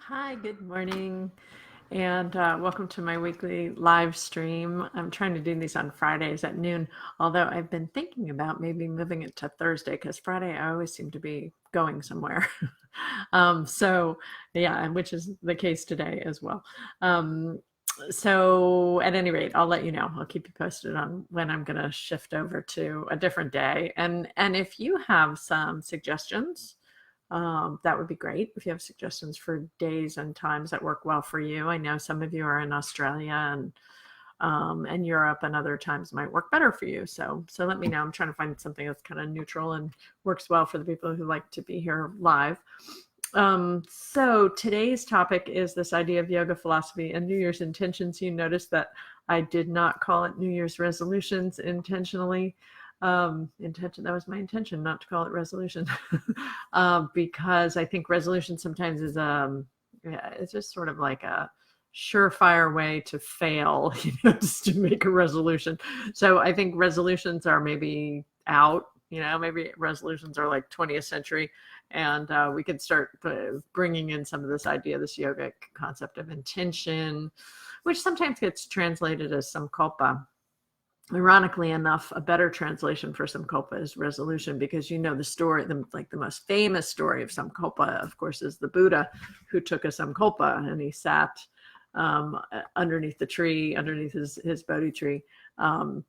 Hi, good morning, and welcome to my weekly live stream. I'm trying to do these on Fridays at noon, although I've been thinking about maybe moving it to Thursday because Friday I always seem to be going somewhere. So, yeah, and which is the case today as well. Um, so, at any rate, I'll let you know. I'll keep you posted on when I'm going to shift over to a different day. And if you have some suggestions, that would be great if you have suggestions for days and times that work well for you. I know some of you are in Australia and Europe, and other times might work better for you. So let me know. I'm trying to find something that's kind of neutral and works well for the people who like to be here live. So today's topic is this idea of yoga philosophy and New Year's intentions. You notice that I did not call it New Year's resolutions intentionally. That was my intention, not to call it resolution, because I think resolution sometimes is yeah, it's just sort of like a surefire way to fail, just to make a resolution. So I think resolutions are maybe out. Maybe resolutions are like 20th century, and we could start bringing in some of this idea, this yogic concept of intention, which sometimes gets translated as samkalpa. Ironically enough, a better translation for samkalpa is resolution, because the story, the most famous story of samkalpa, of course, is the Buddha who took a samkalpa and he sat underneath the tree, underneath his Bodhi tree, and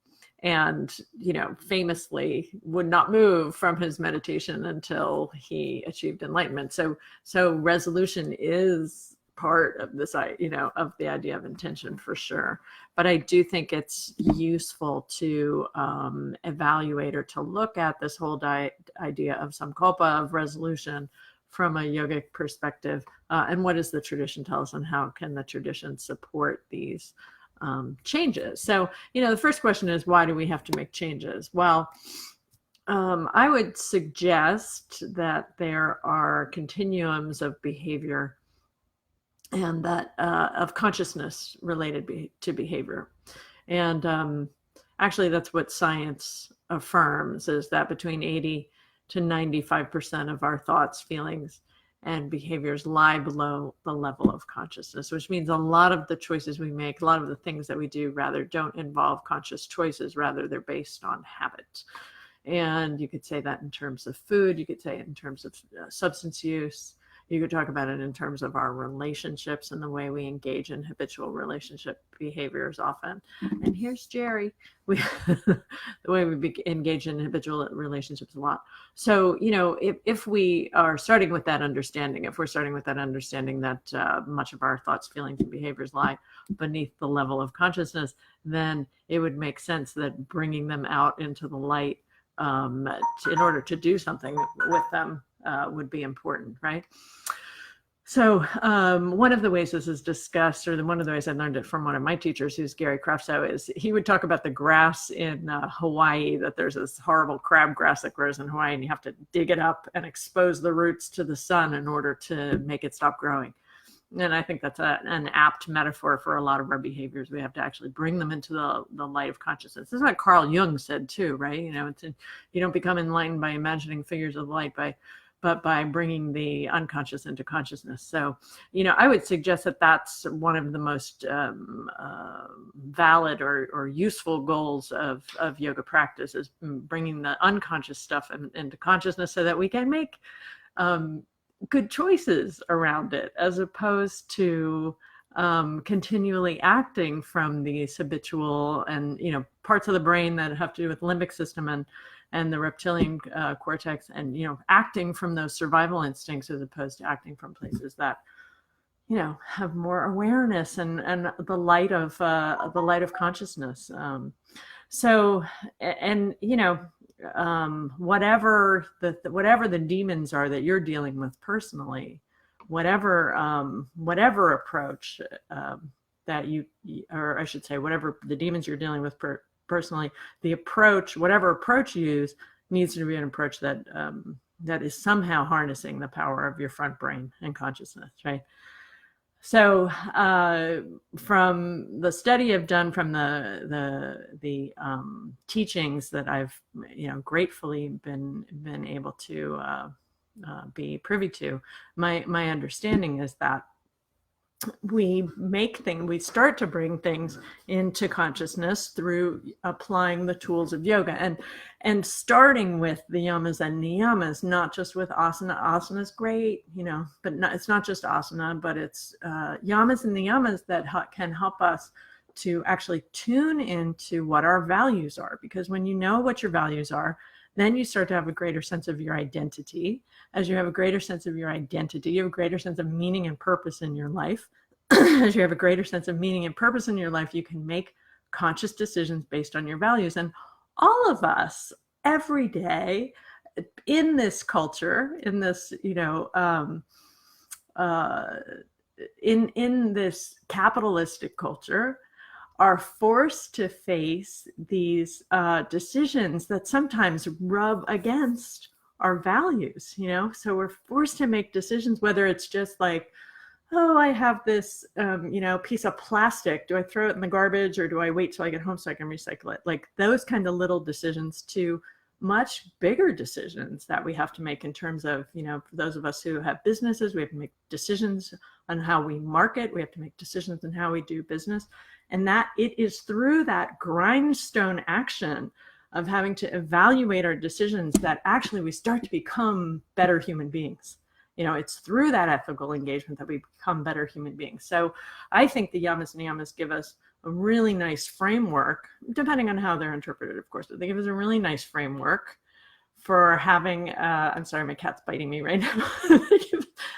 famously would not move from his meditation until he achieved enlightenment. So resolution is part of this, of the idea of intention, for sure. But I do think it's useful to evaluate, or to look at this whole idea of samkalpa, of resolution, from a yogic perspective, and what does the tradition tell us, and how can the tradition support these changes? So, the first question is, why do we have to make changes? Well, I would suggest that there are continuums of behavior, and that of consciousness related to behavior. And actually, that's what science affirms, is that between 80 to 95% of our thoughts, feelings, and behaviors lie below the level of consciousness, which means a lot of the choices we make, a lot of the things that we do, rather don't involve conscious choices. Rather, they're based on habit. And you could say that in terms of food, you could say it in terms of substance use, you could talk about it in terms of our relationships and the way we engage in habitual relationship behaviors often. And here's Jerry. The way we engage in habitual relationships a lot. So, if we are starting with that understanding, that much of our thoughts, feelings, and behaviors lie beneath the level of consciousness, then it would make sense that bringing them out into the light, in order to do something with them, would be important, right? So one of the ways this is discussed, or one of the ways I learned it from one of my teachers, who's Gary Crafso, is he would talk about the grass in Hawaii, that there's this horrible crabgrass that grows in Hawaii, and you have to dig it up and expose the roots to the sun in order to make it stop growing. And I think that's an apt metaphor for a lot of our behaviors. We have to actually bring them into the light of consciousness. This is what Carl Jung said too, right? You don't become enlightened by imagining figures of light, but by bringing the unconscious into consciousness. So, I would suggest that that's one of the most valid or useful goals of yoga practice, is bringing the unconscious stuff into consciousness, so that we can make good choices around it, as opposed to continually acting from these habitual and parts of the brain that have to do with the limbic system and the reptilian cortex, and acting from those survival instincts, as opposed to acting from places that have more awareness and the light of consciousness. So, and whatever the demons are that you're dealing with personally, whatever approach that you, or I should say, whatever the demons you're dealing with personally, whatever approach you use, needs to be an approach that is somehow harnessing the power of your front brain and consciousness, right? So from the study I've done, from the teachings that I've gratefully been able to be privy to, my understanding is that we start to bring things into consciousness through applying the tools of yoga, and starting with the yamas and niyamas, not just with asana. Asana is great, but it's not just asana, but it's yamas and niyamas that can help us to actually tune into what our values are. Because when you know what your values are, then you start to have a greater sense of your identity. As you have a greater sense of your identity, you have a greater sense of meaning and purpose in your life. As you have a greater sense of meaning and purpose in your life, you can make conscious decisions based on your values. And all of us, every day, in this culture, in this, in this capitalistic culture, are forced to face these decisions that sometimes rub against our values, So we're forced to make decisions, whether it's just like, oh, I have this, piece of plastic. Do I throw it in the garbage, or do I wait till I get home so I can recycle it? Like those kind of little decisions, to much bigger decisions that we have to make in terms of, for those of us who have businesses, we have to make decisions on how we market. We have to make decisions on how we do business. And that it is through that grindstone action of having to evaluate our decisions that actually we start to become better human beings. It's through that ethical engagement that we become better human beings. So I think the yamas and niyamas give us a really nice framework, depending on how they're interpreted, of course, but they give us a really nice framework for having, I'm sorry, my cat's biting me right now.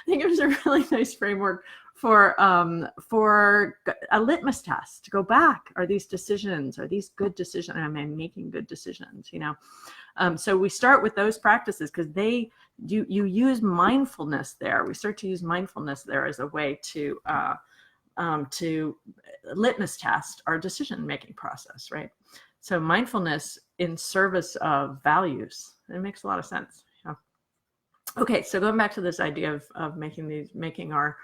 They give us a really nice framework for a litmus test to go back. Are these these good decisions? Am I making good decisions? So we start with those practices because you use mindfulness there. We start to use mindfulness there as a way to litmus test our decision-making process, right? So mindfulness in service of values. It makes a lot of sense. Yeah. Okay, so going back to this idea of making our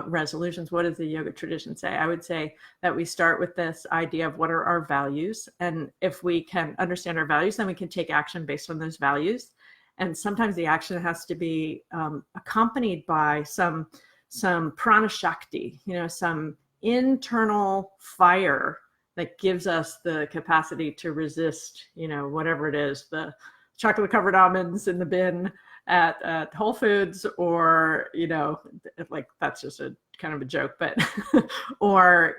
resolutions, what does the yoga tradition say? I would say that we start with this idea of what are our values, and if we can understand our values, then we can take action based on those values. And sometimes the action has to be accompanied by some prana shakti, some internal fire that gives us the capacity to resist, whatever it is, the chocolate covered almonds in the bin at Whole Foods, or, like that's just a kind of a joke, but, or,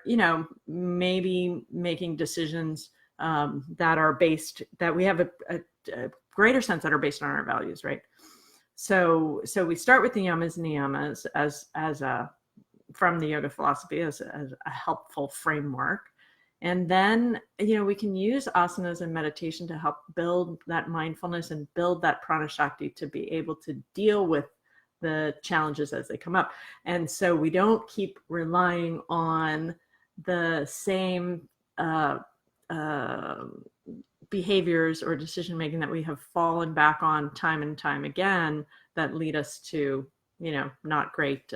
maybe making decisions that we have a greater sense that are based on our values, right? So we start with the yamas and niyamas as from the yoga philosophy as a helpful framework. And then, we can use asanas and meditation to help build that mindfulness and build that prana shakti to be able to deal with the challenges as they come up. And so we don't keep relying on the same behaviors or decision making that we have fallen back on time and time again that lead us to not great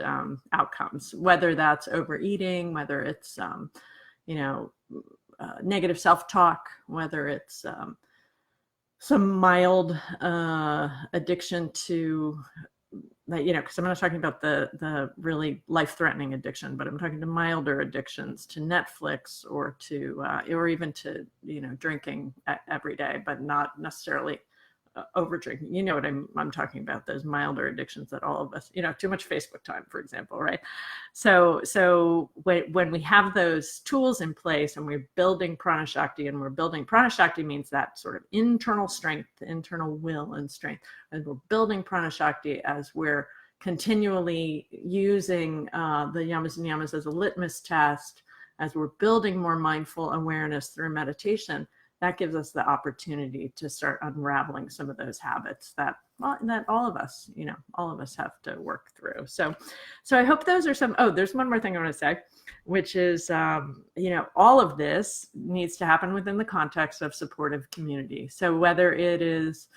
outcomes, whether that's overeating, whether it's negative self-talk, whether it's some mild addiction to, because I'm not talking about the really life-threatening addiction, but I'm talking to milder addictions to Netflix or to or even to drinking every day, but not necessarily over drinking. You know what I'm talking about, those milder addictions that all of us, too much Facebook time, for example, right? So when we have those tools in place and we're building prana shakti, prana shakti means that sort of internal strength, internal will and strength, and we're building prana shakti as we're continually using the yamas and niyamas as a litmus test, as we're building more mindful awareness through meditation. That gives us the opportunity to start unraveling some of those habits that all of us have to work through. So I hope those are some. Oh, there's one more thing I want to say, which is, all of this needs to happen within the context of supportive community. So whether it is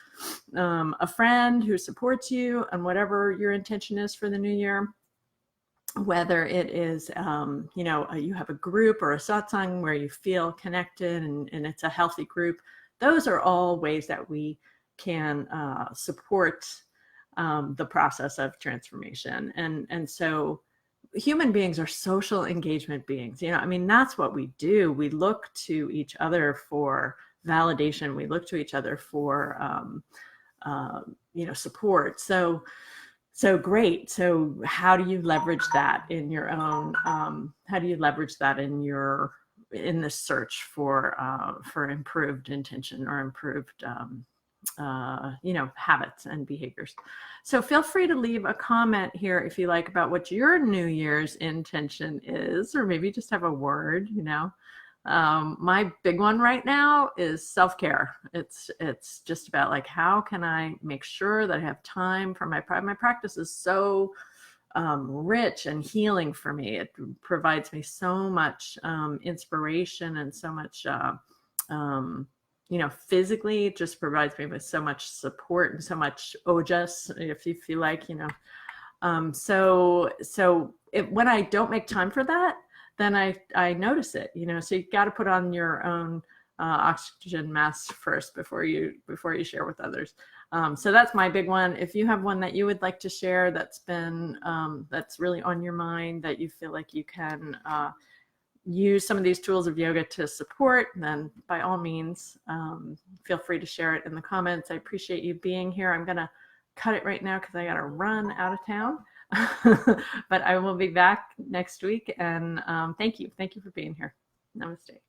a friend who supports you and whatever your intention is for the new year, whether it is, you have a group or a satsang where you feel connected and it's a healthy group, those are all ways that we can support the process of transformation. And so human beings are social engagement beings. I mean, that's what we do. We look to each other for validation. We look to each other for, support. So great. So how do you leverage that in your own, how do you leverage that in the search for improved intention or improved, habits and behaviors? So feel free to leave a comment here if you like about what your New Year's intention is, or maybe just have a word. My big one right now is self-care. It's just about like, how can I make sure that I have time for my practice is so rich and healing for me. It provides me so much inspiration and so much, physically, it just provides me with so much support and so much ojas, if you feel like, when I don't make time for that, then I notice it, so you got to put on your own oxygen mask first before you share with others. So that's my big one. If you have one that you would like to share that's been that's really on your mind, that you feel like you can use some of these tools of yoga to support, then by all means, feel free to share it in the comments. I appreciate you being here. I'm gonna cut it right now because I gotta run out of town. But I will be back next week, and thank you for being here. Namaste.